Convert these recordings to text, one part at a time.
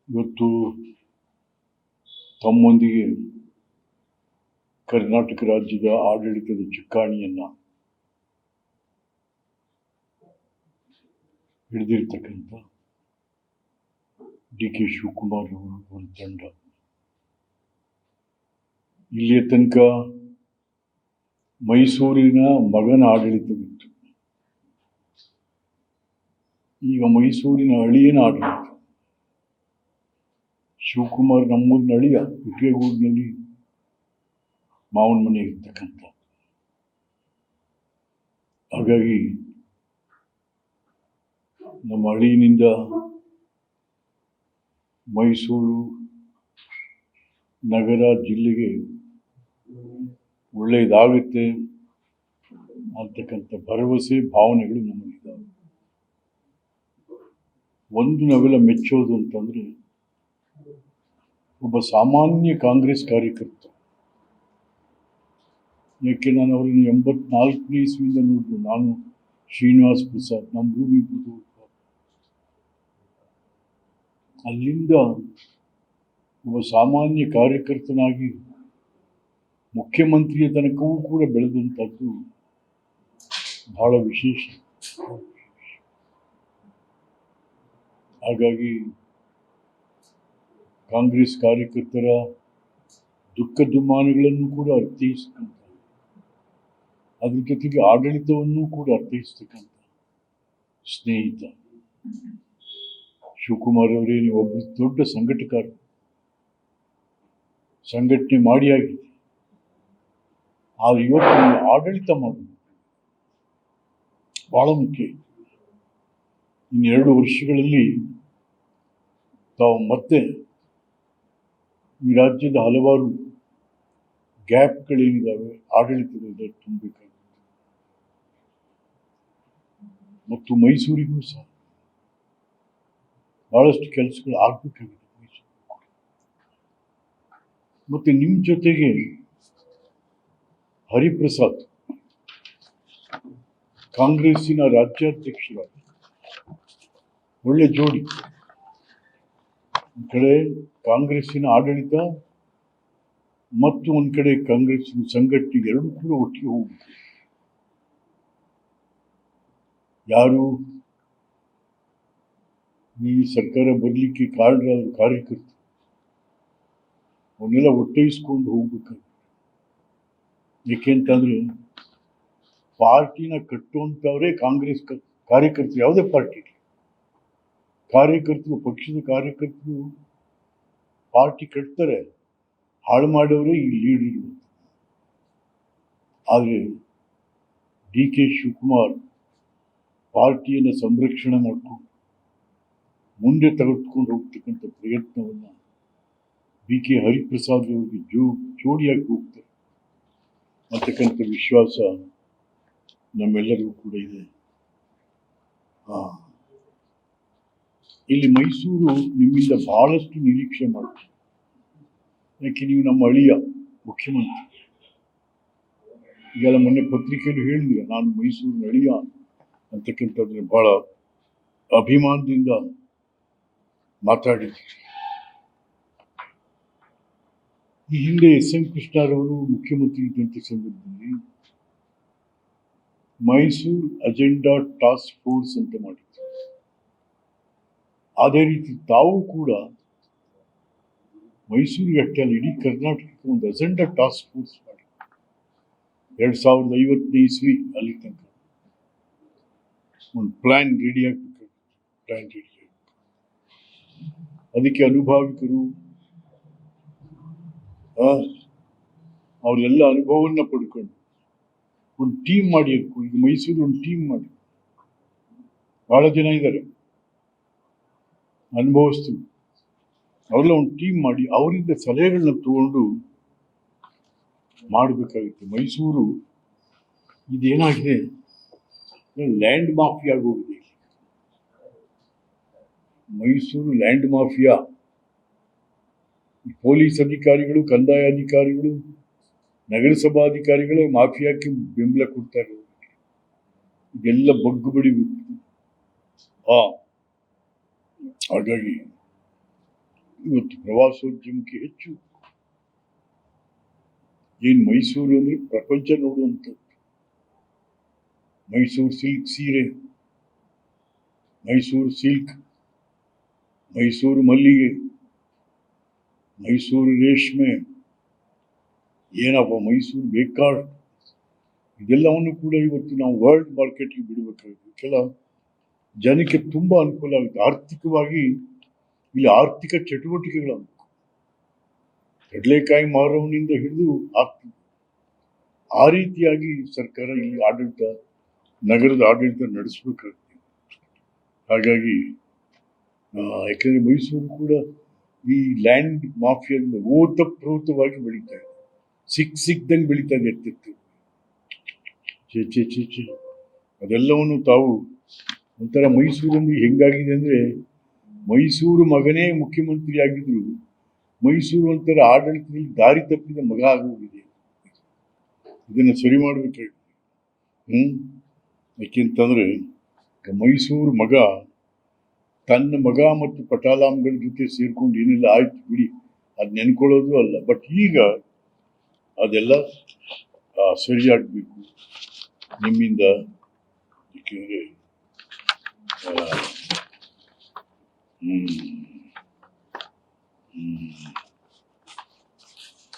ಇವತ್ತು ತಮ್ಮೊಂದಿಗೆ ಕರ್ನಾಟಕ ರಾಜ್ಯದ ಆಡಳಿತದ ಚುಕ್ಕಾಣಿಯನ್ನ ಹಿಡಿದಿರ್ತಕ್ಕಂಥ DK ಶಿವಕುಮಾರ್ ಅವರ ತಂಡ ಇಲ್ಲಿಯ ತನಕ ಮೈಸೂರಿನ ಮಗನ ಆಡಳಿತವಿತ್ತು. ಈಗ ಮೈಸೂರಿನ ಅಳಿಯನ ಆಡಳಿತ. ಶಿವಕುಮಾರ್ ನಮ್ಮೂರಿನ ಅಳಿಯ ಇಟ್ಗೆಗೂಡಿನಲ್ಲಿ ಮಾವನ ಮನೆ ಇರ್ತಕ್ಕಂಥ. ಹಾಗಾಗಿ ನಮ್ಮ ಅಳಿಯನಿಂದ ಮೈಸೂರು ನಗರ ಜಿಲ್ಲೆಗೆ ಒಳ್ಳೆಯದಾಗುತ್ತೆ ಅಂತಕ್ಕಂಥ ಭರವಸೆ ಭಾವನೆಗಳು ನಮಗಿದ್ದಾವೆ. ಒಂದು ನಾವೆಲ್ಲ ಮೆಚ್ಚೋದು ಅಂತಂದ್ರೆ ಒಬ್ಬ ಸಾಮಾನ್ಯ ಕಾಂಗ್ರೆಸ್ ಕಾರ್ಯಕರ್ತ. ಯಾಕೆ ನಾನು ಅವರನ್ನು 84ನೇ ಇಸ್ವಿಯಿಂದ ನೋಡಿದ್ರು. ನಾನು ಶ್ರೀನಿವಾಸ್ ಪ್ರಸಾದ್, ನಮ್ಮ ಭೂಮಿ ಬುಧೂರು, ಅಲ್ಲಿಂದ ಒಬ್ಬ ಸಾಮಾನ್ಯ ಕಾರ್ಯಕರ್ತನಾಗಿ ಮುಖ್ಯಮಂತ್ರಿಯ ತನಕವೂ ಕೂಡ ಬೆಳೆದಂಥದ್ದು ಬಹಳ ವಿಶೇಷ. ಹಾಗಾಗಿ ಕಾಂಗ್ರೆಸ್ ಕಾರ್ಯಕರ್ತರ ದುಃಖ ದುಮ್ಮಾನಗಳನ್ನು ಕೂಡ ಅರ್ಥೈಸ್ತಕ್ಕಂಥ, ಅದ್ರ ಜೊತೆಗೆ ಆಡಳಿತವನ್ನು ಕೂಡ ಅರ್ಥೈಸ್ತಕ್ಕಂಥ ಸ್ನೇಹಿತ ಶಿವಕುಮಾರ್ ಅವರೇ. ನೀವು ಒಬ್ಬ ದೊಡ್ಡ ಸಂಘಟಕರು, ಸಂಘಟನೆ ಮಾಡಿ ಆಗಿದೆ. ಆದರೆ ಇವತ್ತು ಆಡಳಿತ ಮಾಡೋದು ಬಹಳ ಮುಖ್ಯ. ಇನ್ನೆರಡು ವರ್ಷಗಳಲ್ಲಿ ತಾವು ಮತ್ತೆ ಈ ರಾಜ್ಯದ ಹಲವಾರು ಗ್ಯಾಪ್ಗಳೇನಿದ್ದಾವೆ ಆಡಳಿತದಲ್ಲಿ ತುಂಬಬೇಕಾಗುತ್ತೆ. ಮತ್ತು ಮೈಸೂರಿಗೂ ಸಹ ಬಹಳಷ್ಟು ಕೆಲಸಗಳು ಆಗ್ಬೇಕಾಗಿದೆ. ಮತ್ತೆ ನಿಮ್ಮ ಜೊತೆಗೆ ಹರಿಪ್ರಸಾದ್ ಕಾಂಗ್ರೆಸ್ಸಿನ ರಾಜ್ಯಾಧ್ಯಕ್ಷರಾಗಿ ಒಳ್ಳೆ ಜೋಡಿ. ಒಂದು ಕಡೆ ಕಾಂಗ್ರೆಸ್ಸಿನ ಆಡಳಿತ ಮತ್ತು ಒಂದು ಕಡೆ ಕಾಂಗ್ರೆಸ್ಸಿನ ಸಂಘಟನೆ ಎರಡೂ ಕೂಡ ಒಟ್ಟಿಗೆ ಹೋಗ್ಬೇಕು. ಯಾರು ಈ ಸರ್ಕಾರ ಬರಲಿಕ್ಕೆ ಕಾರಣರಾದ ಕಾರ್ಯಕರ್ತರು ಅವನ್ನೆಲ್ಲ ಒಟ್ಟೈಸ್ಕೊಂಡು ಹೋಗ್ಬೇಕಾಗುತ್ತೆ. ಏಕೆಂತಂದ್ರೆ ಪಾರ್ಟಿನ ಕಟ್ಟುವಂಥವರೇ ಕಾಂಗ್ರೆಸ್ ಕಾರ್ಯಕರ್ತರು. ಯಾವುದೇ ಪಾರ್ಟಿ ಕಾರ್ಯಕರ್ತರು, ಪಕ್ಷದ ಕಾರ್ಯಕರ್ತರು ಪಾರ್ಟಿ ಕಟ್ತಾರೆ, ಹಾಳು ಮಾಡೋರೇ ಈ ಲೀಡರ್ಗಳು. ಆದರೆ DK ಶಿವಕುಮಾರ್ ಪಾರ್ಟಿಯನ್ನು ಸಂರಕ್ಷಣೆ ಮಾಡಿಕೊಂಡು ಮುಂದೆ ತೆಗೆದುಕೊಂಡು ಹೋಗ್ತಕ್ಕಂಥ ಪ್ರಯತ್ನವನ್ನು BK ಹರಿಪ್ರಸಾದ್ ಅವರಿಗೆ ಜೋಡಿಯಾಗಿ ಹೋಗ್ತಾರೆ ಅಂತಕ್ಕಂಥ ವಿಶ್ವಾಸ ನಮ್ಮೆಲ್ಲರಿಗೂ ಕೂಡ ಇದೆ. ಇಲ್ಲಿ ಮೈಸೂರು ನಿಮ್ಮಿಂದ ಬಹಳಷ್ಟು ನಿರೀಕ್ಷೆ ಮಾಡ್ತೀವಿ. ಯಾಕೆ ನೀವು ನಮ್ಮ ಅಳಿಯ ಮುಖ್ಯಮಂತ್ರಿ. ಈಗೆಲ್ಲ ಮೊನ್ನೆ ಪತ್ರಿಕೆಯಲ್ಲಿ ಹೇಳಿದ್ರೆ ನಾನು ಮೈಸೂರಿನ ಅಳಿಯ ಅಂತಕ್ಕಂಥದ್ದನ್ನ ಬಹಳ ಅಭಿಮಾನದಿಂದ ಮಾತಾಡಿದ್ವಿ. ಈ ಹಿಂದೆ SM ಕೃಷ್ಣರವರು ಮುಖ್ಯಮಂತ್ರಿ ಇದ್ದಂಥ ಸಂದರ್ಭದಲ್ಲಿ ಮೈಸೂರು ಅಜೆಂಡಾ ಟಾಸ್ಕ್ ಫೋರ್ಸ್ ಅಂತ ಮಾಡಿದ್ರು. ಅದೇ ರೀತಿ ತಾವು ಕೂಡ ಮೈಸೂರಿಗೆ ಅಷ್ಟೇ ಅಲ್ಲ, ಇಡೀ ಕರ್ನಾಟಕಕ್ಕೆ ಒಂದು ಅಜೆಂಡಾ ಟಾಸ್ಕ್ ಫೋರ್ಸ್ ಮಾಡಿ 2050ನೇ ಇಸ್ವಿ ಅಲ್ಲಿ ತನಕ ಒಂದು ಪ್ಲಾನ್ ರೆಡಿ ಆಗಬೇಕು. ಅದಕ್ಕೆ ಅನುಭಾವಿಕರು ಅವರೆಲ್ಲ ಅನುಭವವನ್ನ ಪಡ್ಕೊಂಡು ಒಂದು ಟೀಮ್ ಮಾಡಿ. ಈಗ ಮೈಸೂರು ಒಂದು ಟೀಮ್ ಮಾಡಿ, ಬಹಳ ಜನ ಇದ್ದಾರೆ ಅನುಭವಿಸ್ತೀವಿ, ಅವರೆಲ್ಲ ಒಂದು ಟೀಮ್ ಮಾಡಿ ಅವರಿಂದ ಸಲಹೆಗಳನ್ನ ತಗೊಂಡು ಮಾಡಬೇಕಾಗುತ್ತೆ. ಮೈಸೂರು ಇದೇನಾಗಿದೆ, ಲ್ಯಾಂಡ್ ಮಾಫಿಯಾ ಆಗೋಗಿದೆ. Mysuru land mafia. ಪೊಲೀಸ್ ಅಧಿಕಾರಿಗಳು, ಕಂದಾಯ ಅಧಿಕಾರಿಗಳು, ನಗರಸಭಾಧಿಕಾರಿಗಳೇ ಮಾಫಿಯಾಕ್ಕೆ ಬೆಂಬಲ ಕೊಡ್ತಾರೆ. ಇದೆಲ್ಲ ಬಗ್ಗು ಬಡಿಬೇಕು. ಹಾಗಾಗಿ ಇವತ್ತು ಪ್ರವಾಸೋದ್ಯಮಕ್ಕೆ ಹೆಚ್ಚು. ಏನು ಮೈಸೂರು ಅಂದರೆ ಪ್ರಪಂಚ ನೋಡುವಂಥದ್ದು. ಮೈಸೂರು ಸಿಲ್ಕ್ ಸೀರೆ, ಮೈಸೂರು ಸಿಲ್ಕ್, ಮೈಸೂರು ಮಲ್ಲಿಗೆ, ಮೈಸೂರು ರೇಷ್ಮೆ, ಏನಪ್ಪ ಮೈಸೂರು ಬೇಕಾಡ್, ಇದೆಲ್ಲವನ್ನು ಕೂಡ ಇವತ್ತು ನಾವು ವರ್ಲ್ಡ್ ಮಾರ್ಕೆಟ್ಗೆ ಬಿಡಬೇಕಾಗುತ್ತೆ. ಕೆಲ ಜನಕ್ಕೆ ತುಂಬ ಅನುಕೂಲ ಆಗುತ್ತೆ. ಆರ್ಥಿಕವಾಗಿ ಇಲ್ಲಿ ಆರ್ಥಿಕ ಚಟುವಟಿಕೆಗಳು ಕಡಲೆಕಾಯಿ ಮಾರೋನಿಂದ ಹಿಡಿದು ಆಗ್ತದೆ. ಆ ರೀತಿಯಾಗಿ ಸರ್ಕಾರ ಇಲ್ಲಿ ಆಡಳಿತ, ನಗರದ ಆಡಳಿತ ನಡೆಸಬೇಕಾಗ್ತದೆ. ಹಾಗಾಗಿ ಯಾಕೆಂದರೆ ಮೈಸೂರು ಕೂಡ ಈ ಲ್ಯಾಂಡ್ ಮಾಫಿಯಾದಿಂದ ಓತಪ್ರೋತವಾಗಿ ಬೆಳೀತಾ ಇದೆ. ಸಿಕ್ದಂಗೆ ಬೆಳೀತಾ ಇದೆ. ಎತ್ತಿತ್ತು ಚೆ ಅದೆಲ್ಲವನ್ನು ತಾವು ಒಂಥರ ಮೈಸೂರಲ್ಲಿ ಹೆಂಗಾಗಿದೆ ಅಂದರೆ, ಮೈಸೂರು ಮಗನೇ ಮುಖ್ಯಮಂತ್ರಿ ಆಗಿದ್ರು ಮೈಸೂರು ಒಂಥರ ಆಡಳಿತದಲ್ಲಿ ದಾರಿ ತಪ್ಪಿದ ಮಗ ಆಗೋಗಿದೆ. ಇದನ್ನು ಸರಿ ಮಾಡಬೇಕಾಗಿದೆ. ಯಾಕೆಂತಂದ್ರೆ ಮೈಸೂರು ಮಗ ತನ್ನ ಮಗ ಮತ್ತು ಪಟಾಲಾಮ್ಗಳ ಜೊತೆ ಸೇರ್ಕೊಂಡು ಏನೆಲ್ಲ ಆಯ್ತು ಬಿಡಿ, ಅದು ನೆನ್ಕೊಳ್ಳೋದು ಅಲ್ಲ. ಬಟ್ ಈಗ ಅದೆಲ್ಲ ಸರಿಯಾಗಬೇಕು ನಿಮ್ಮಿಂದ. ಏಕೆಂದರೆ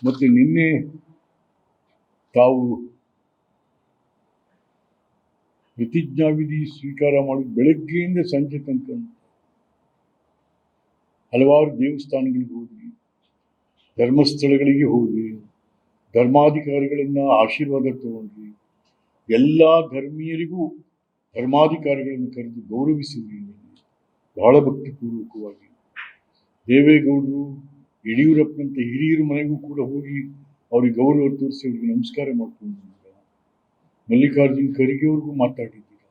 ಮತ್ತೆ ನಿನ್ನೆ ತಾವು ಪ್ರತಿಜ್ಞಾವಿಧಿ ಸ್ವೀಕಾರ ಮಾಡಿ ಬೆಳಗ್ಗೆಯಿಂದ ಸಂಜೆ ತನಕ ಹಲವಾರು ದೇವಸ್ಥಾನಗಳಿಗೆ ಹೋದ್ವಿ, ಧರ್ಮಸ್ಥಳಗಳಿಗೆ ಹೋದ್ವಿ, ಧರ್ಮಾಧಿಕಾರಿಗಳನ್ನ ಆಶೀರ್ವಾದ ತಗೊಂಡ್ವಿ. ಎಲ್ಲ ಧರ್ಮೀಯರಿಗೂ ಧರ್ಮಾಧಿಕಾರಿಗಳನ್ನು ಕರೆದು ಗೌರವಿಸಿದ್ವಿ ಬಹಳ ಭಕ್ತಿಪೂರ್ವಕವಾಗಿ. ದೇವೇಗೌಡರು, ಯಡಿಯೂರಪ್ಪನಂತ ಹಿರಿಯರ ಮನೆಗೂ ಕೂಡ ಹೋಗಿ ಅವ್ರಿಗೆ ಗೌರವ ತೋರಿಸಿ ಅವ್ರಿಗೆ ನಮಸ್ಕಾರ ಮಾಡ್ಕೊಂಡಿದ್ದೀರ. ಮಲ್ಲಿಕಾರ್ಜುನ್ ಖರ್ಗೆ ಅವ್ರಿಗೂ ಮಾತಾಡಿದ್ದೀರ,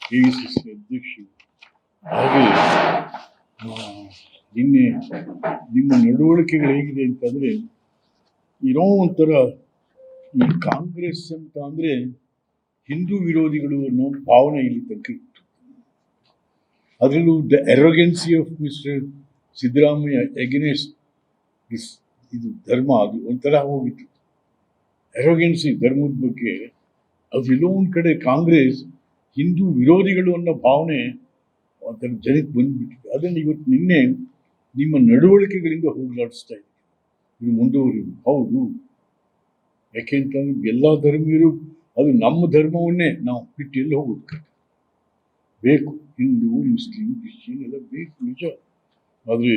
AICC ಅಧ್ಯಕ್ಷರು. ಹಾಗೆ ನಿನ್ನೆ ನಿಮ್ಮ ನಡವಳಿಕೆಗಳು ಹೇಗಿದೆ ಅಂತಂದರೆ, ಏನೋ ಒಂಥರ ಈ ಕಾಂಗ್ರೆಸ್ ಅಂತ ಅಂದರೆ ಹಿಂದೂ ವಿರೋಧಿಗಳು ಅನ್ನೋ ಭಾವನೆ ಇಲ್ಲಿ ತನಕ ಇತ್ತು. ಅದರಲ್ಲೂ the arrogance of mister Siddaramaiah against this, ಇದು ಧರ್ಮ, ಅದು ಒಂಥರ ಹೋಗಿತ್ತು. ಎರೋಗೆನ್ಸಿ ಧರ್ಮದ ಬಗ್ಗೆ ಅದು ಎಲ್ಲೋ ಒಂದು ಕಡೆ ಕಾಂಗ್ರೆಸ್ ಹಿಂದೂ ವಿರೋಧಿಗಳು ಅನ್ನೋ ಭಾವನೆ ಒಂಥರ ಜನಕ್ಕೆ ಬಂದುಬಿಟ್ಟಿದೆ. ಅದನ್ನು ಇವತ್ತು ನಿನ್ನೆ ನಿಮ್ಮ ನಡವಳಿಕೆಗಳಿಂದ ಹೋಗಲಾಡಿಸ್ತಾ ಇದೆ. ಇದು ಮುಂದುವರಿಯುವುದು ಹೌದು. ಯಾಕೆಂತಂದ್ರೆ ಎಲ್ಲ ಧರ್ಮೀಯರು ಅದು ನಮ್ಮ ಧರ್ಮವನ್ನೇ ನಾವು ಬಿಟ್ಟು ಎಲ್ಲಿ ಹೋಗೋದು ಬೇಕು. ಹಿಂದೂ, ಮುಸ್ಲಿಂ, ಕ್ರಿಶ್ಚಿಯನ್ ಎಲ್ಲ ಬೇಕು ನಿಜ. ಆದರೆ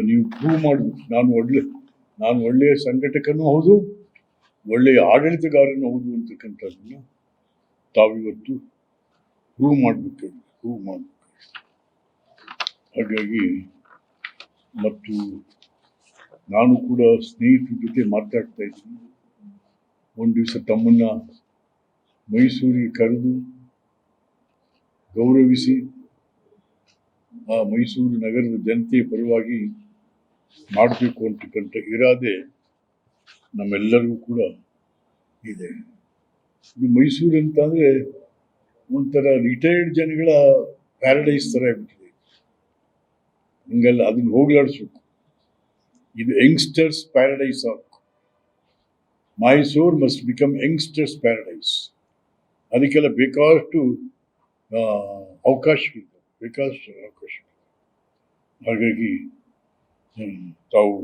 ನೀವು ಪ್ರೂವ್ ಮಾಡಬೇಕು, ನಾನು ಒಳ್ಳೆಯ ಸಂಘಟಕನೂ ಹೌದು, ಒಳ್ಳೆಯ ಆಡಳಿತಗಾರನೂ ಹೌದು ಅಂತಕ್ಕಂಥದ್ದನ್ನು ತಾವಿವತ್ತು ಪ್ರೂವ್ ಮಾಡಬೇಕು. ಹಾಗಾಗಿ ಮತ್ತು ನಾನು ಕೂಡ ಸ್ನೇಹಿತರ ಜೊತೆ ಮಾತಾಡ್ತಾ ಇದ್ದೀನಿ. ಒಂದು ದಿವಸ ತಮ್ಮನ್ನ ಮೈಸೂರಿಗೆ ಕರೆದು ಗೌರವಿಸಿ ಆ ಮೈಸೂರು ನಗರದ ಜನತೆಯ ಪರವಾಗಿ ಮಾಡಬೇಕು ಅಂತಕ್ಕಂಥ ಇರಾದೆ ನಮ್ಮೆಲ್ಲರಿಗೂ ಕೂಡ ಇದೆ. ಇದು ಮೈಸೂರು ಅಂತ ಅಂದರೆ ಒಂಥರ ರಿಟೈರ್ಡ್ ಜನಗಳ ಪ್ಯಾರಡೈಸ್ ಥರ ಆಗ್ಬಿಟ್ಟಿದೆ. ಹಿಂಗಲ್ಲ, ಅದನ್ನ ಹೋಗ್ಲಾಡಿಸ್ಬೇಕು. ಇದು ಯಂಗ್ಸ್ಟರ್ಸ್ ಪ್ಯಾರಡೈಸ್ ಆಗಬೇಕು. Mysuru must become youngsters paradise. ಅದಕ್ಕೆಲ್ಲ ಬೇಕಾದಷ್ಟು ಅವಕಾಶವಿದೆ. ಹಾಗಾಗಿ ತಾವು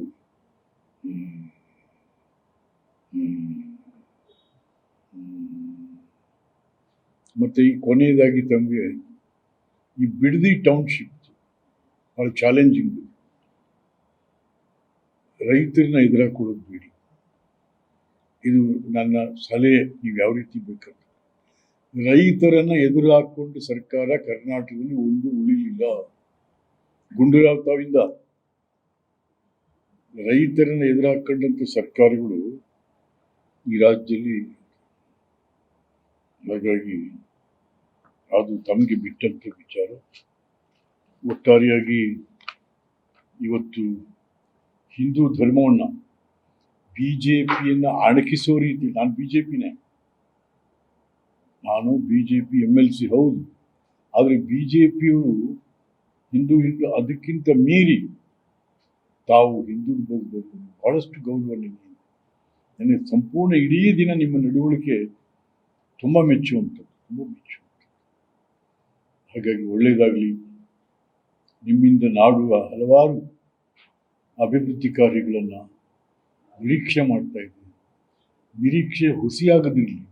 ಮತ್ತೆ ಈ ಕೊನೆಯದಾಗಿ ತಮಗೆ ಈ ಬಿಡದಿ ಟೌನ್ಶಿಪ್ ಭಾಳ ಚಾಲೆಂಜಿಂಗ್. ರೈತರನ್ನ ಎದುರಾಕೊಡೋದು ಬೇಡಿ. ಇದು ನನ್ನ ಸಲಹೆ. ನೀವು ಯಾವ ರೀತಿ ಬೇಕಂತ ರೈತರನ್ನ ಎದುರು ಹಾಕೊಂಡು ಸರ್ಕಾರ ಕರ್ನಾಟಕದಲ್ಲಿ ಒಂದು ಉಳಿಲಿಲ್ಲ. ಗುಂಡೂರಾವ್ ತಾವಿಂದ ರೈತರನ್ನ ಎದುರು ಹಾಕೊಂಡಂತ ಸರ್ಕಾರಗಳು ಈ ರಾಜ್ಯದಲ್ಲಿ. ಹಾಗಾಗಿ ಅದು ತಮಗೆ ಬಿಟ್ಟಂತ ವಿಚಾರ. ಒಟ್ಟಾರೆಯಾಗಿ ಇವತ್ತು ಹಿಂದೂ ಧರ್ಮವನ್ನು BJPಯನ್ನು ಅಣಕಿಸೋ ರೀತಿ, ನಾನು BJPನೇ, ನಾನು BJP MLC ಹೌದು, ಆದರೆ BJPಯವರು ಹಿಂದೂ ಅದಕ್ಕಿಂತ ಮೀರಿ ತಾವು ಹಿಂದೂ ಬಗ್ಗೆ ಬಹಳಷ್ಟು ಗೌರವವನ್ನು ನನಗೆ ಸಂಪೂರ್ಣ ಇಡೀ ದಿನ ನಿಮ್ಮ ನಡವಳಿಕೆ ತುಂಬ ಮೆಚ್ಚುವಂಥದ್ದು, ತುಂಬ ಮೆಚ್ಚುವಂಥದ್ದು. ಹಾಗಾಗಿ ಒಳ್ಳೆಯದಾಗಲಿ. ನಿಮ್ಮಿಂದ ನಾಡುವ ಹಲವಾರು ಅಭಿವೃದ್ಧಿ ಕಾರ್ಯಗಳನ್ನು ನಿರೀಕ್ಷೆ ಮಾಡ್ತಾ ಇದ್ದೀನಿ. ನಿರೀಕ್ಷೆ ಹುಸಿಯಾಗದಿರಲಿ.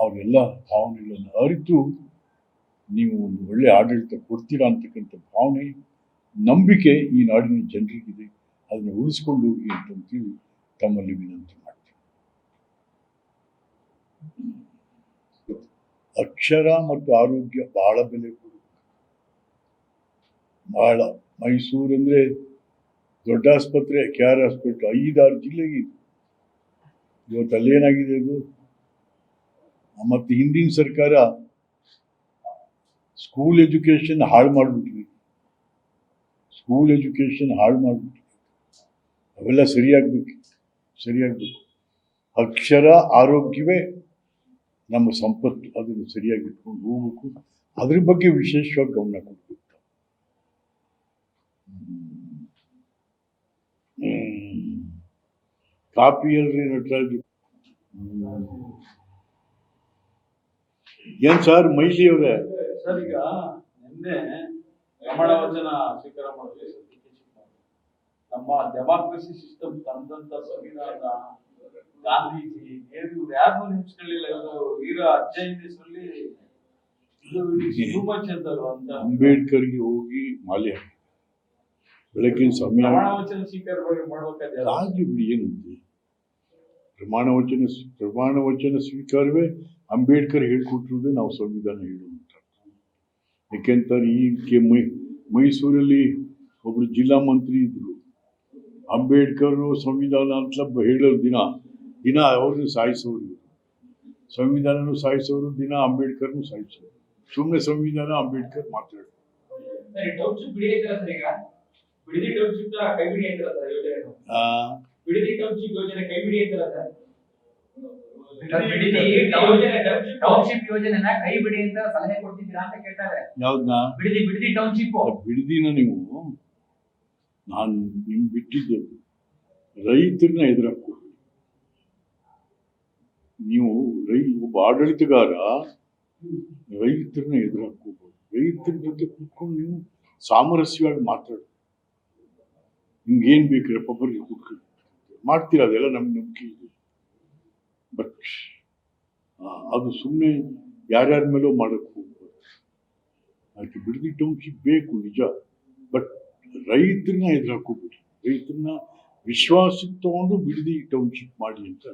ಅವರೆಲ್ಲ ಭಾವನೆಗಳನ್ನು ಅರಿತು ನೀವು ಒಂದು ಒಳ್ಳೆಯ ಆಡಳಿತ ಕೊಡ್ತೀರಾ ಅಂತಕ್ಕಂಥ ಭಾವನೆ, ನಂಬಿಕೆ ಈ ನಾಡಿನ ಜನರಿಗಿದೆ. ಅದನ್ನು ಉಳಿಸ್ಕೊಂಡು ಹೋಗಿ ಅಂತಂತೇಳಿ ತಮ್ಮಲ್ಲಿ ವಿನಂತಿ ಮಾಡ್ತೀನಿ. ಅಕ್ಷರ ಮತ್ತು ಆರೋಗ್ಯ ಬಹಳ ಬೆಲೆ ಕೊಡು. ಬಹಳ ಮೈಸೂರು ಅಂದರೆ ದೊಡ್ಡ ಆಸ್ಪತ್ರೆ, KR ಹಾಸ್ಪಿಟ್ಲ್ 5-6 ಜಿಲ್ಲೆಗೆ ಇದೆ. ಇವತ್ತು ಅಲ್ಲೇನಾಗಿದೆ ಅದು. ಮತ್ತು ಹಿಂದಿನ ಸರ್ಕಾರ ಸ್ಕೂಲ್ ಎಜುಕೇಶನ್ ಹಾಳು ಮಾಡಿಬಿಟ್ಟಿದೆ. ಸ್ಕೂಲ್ ಎಜುಕೇಶನ್ ಹಾಳು ಮಾಡಿಬಿಟ್ಟಿದೆ. ಅವೆಲ್ಲ ಸರಿಯಾಗಬೇಕು. ಅಕ್ಷರ ಆರೋಗ್ಯವೇ ನಮ್ಮ ಸಂಪತ್ತು. ಅದನ್ನು ಸರಿಯಾಗಿ ಇಟ್ಕೊಂಡು ಹೋಗ್ಬೇಕು. ಅದ್ರ ಬಗ್ಗೆ ವಿಶೇಷವಾಗಿ ಗಮನ ಕೊಡಬೇಕು. ಕಾಪಿ ಅಲ್ರಿ ನಟರಾಜ್. ಏನ್ ಸರ್ ಮೈಲಿ ಅವ್ರೆ? ಸರ್, ಈಗ ನಿನ್ನೆ ಪ್ರಮಾಣ ವಚನ ಸ್ವೀಕಾರ ಮಾಡಿದ್ವಿ. ನಮ್ಮ ಡೆಮಾಕ್ರಸಿ ಸಿಸ್ಟಮ್ ತಂದಂತ ಸಂವಿಧಾನ, ಗಾಂಧೀಜಿ, ನೆಹರು ಯಾರನ್ನೂ ನೆನ್ಸ್ಕೊಳ್ಳಿಲ್ಲ. ಇದು ವೀರ ಅಜ್ಜಯ್ಯನಲ್ಲಿ ಅಂತ ಅಂಬೇಡ್ಕರ್ಗೆ ಹೋಗಿ ಮಾಲೆ ಹಾಕಿ ಬೆಳಗಿನ ಸಮಯ ಪ್ರಮಾಣ ವಚನ ಸ್ವೀಕಾರ ಮಾಡ್ಬೇಕಾದ್ರೆ ಆಗ್ಲಿ ಬಿಡಿ, ಏನಂತೆ ಪ್ರಮಾಣ ವಚನ ಸ್ವೀಕಾರವೇ ಅಂಬೇಡ್ಕರ್ ಹೇಳ್ಕೊಟ್ಟಿರೋದೇ ನಾವು ಸಂವಿಧಾನ ಹೇಳುವಂತ. ಯಾಕೆಂತಾರೆ ಈ ಮೈಸೂರಲ್ಲಿ ಒಬ್ರು ಜಿಲ್ಲಾ ಮಂತ್ರಿ ಇದ್ರು, ಅಂಬೇಡ್ಕರ್ ಸಂವಿಧಾನ ಅಂತ ಹೇಳೋರು ದಿನ ಅವ್ರನ್ನ ಸಾಯಿಸೋರು, ಸಂವಿಧಾನನೂ ಸಾಯಿಸೋರು, ದಿನ ಅಂಬೇಡ್ಕರ್ನು ಸಾಯಿಸೋರು. ಸುಮ್ಮನೆ ಸಂವಿಧಾನ ಅಂಬೇಡ್ಕರ್ ಮಾತಾಡೋರು. ಬಿಡದಿ ಟೌನ್ಶಿಪ್ ಕೈ ಬಿಡಿ ಅಂತಾರ ಸರ್ ಯೋಜನೆ. ಬಿಡದಿ ಟೌನ್ಶಿಪ್ ಯೋಜನೆ ಕೈ ಬಿಡಿ ಅಂತಾರ ಸರ್. ಟೌನ್ಶಿಪ್ ಯೋಜನೆನ ಕೈ ಬಿಡಿ ಅಂತ ಸಲಹೆ ಕೊಡ್ತಿದ್ದೀರಾ ಅಂತ ಕೇಳ್ತಾರೆ. ಯಾವ್ದನ್ನ? ಬಿಡದಿ ಟೌನ್ಶಿಪ್. ಬಿಡದಿನ ನೀವು ನಾನು ನಿಮ್ ಬಿಟ್ಟಿದ್ದೆ. ರೈತರನ್ನ ಎದುರಾಕು. ನೀವು ಒಬ್ಬ ಆಡಳಿತಗಾರ ರೈತರನ್ನ ಎದುರಾಕೋಬಹುದು. ರೈತರ ಜೊತೆ ಕೂತ್ಕೊಂಡು ನೀವು ಸಾಮರಸ್ಯವಾಗಿ ಮಾತಾಡಿ, ನಿಮ್ಗೆ ಏನ್ ಬೇಕ್ರೆ ಒಬ್ಬರಿಗೆ ಕೂತ್ಕೊಂಡು ಮಾಡ್ತೀರ, ಅದೆಲ್ಲ ನಮ್ಗೆ ನಂಬಿಕೆ ಇದೆ. ಬಟ್ ಅದು ಸುಮ್ಮನೆ ಯಾರ್ಯಾರ ಮೇಲೂ ಮಾಡಕ್ಕೆ ಹೋಗ್ಬೋದು. ಅದಕ್ಕೆ ಬಿಡದಿ ಟೌನ್ಶಿಪ್ ಬೇಕು ನಿಜ, ಬಟ್ ರೈತರನ್ನ ಎದುರಾಕೋಬಿಡಿ. ರೈತರನ್ನ ವಿಶ್ವಾಸಕ್ಕೆ ತಗೊಂಡು ಬಿಡದಿ ಟೌನ್ಶಿಪ್ ಮಾಡಿ ಅಂತ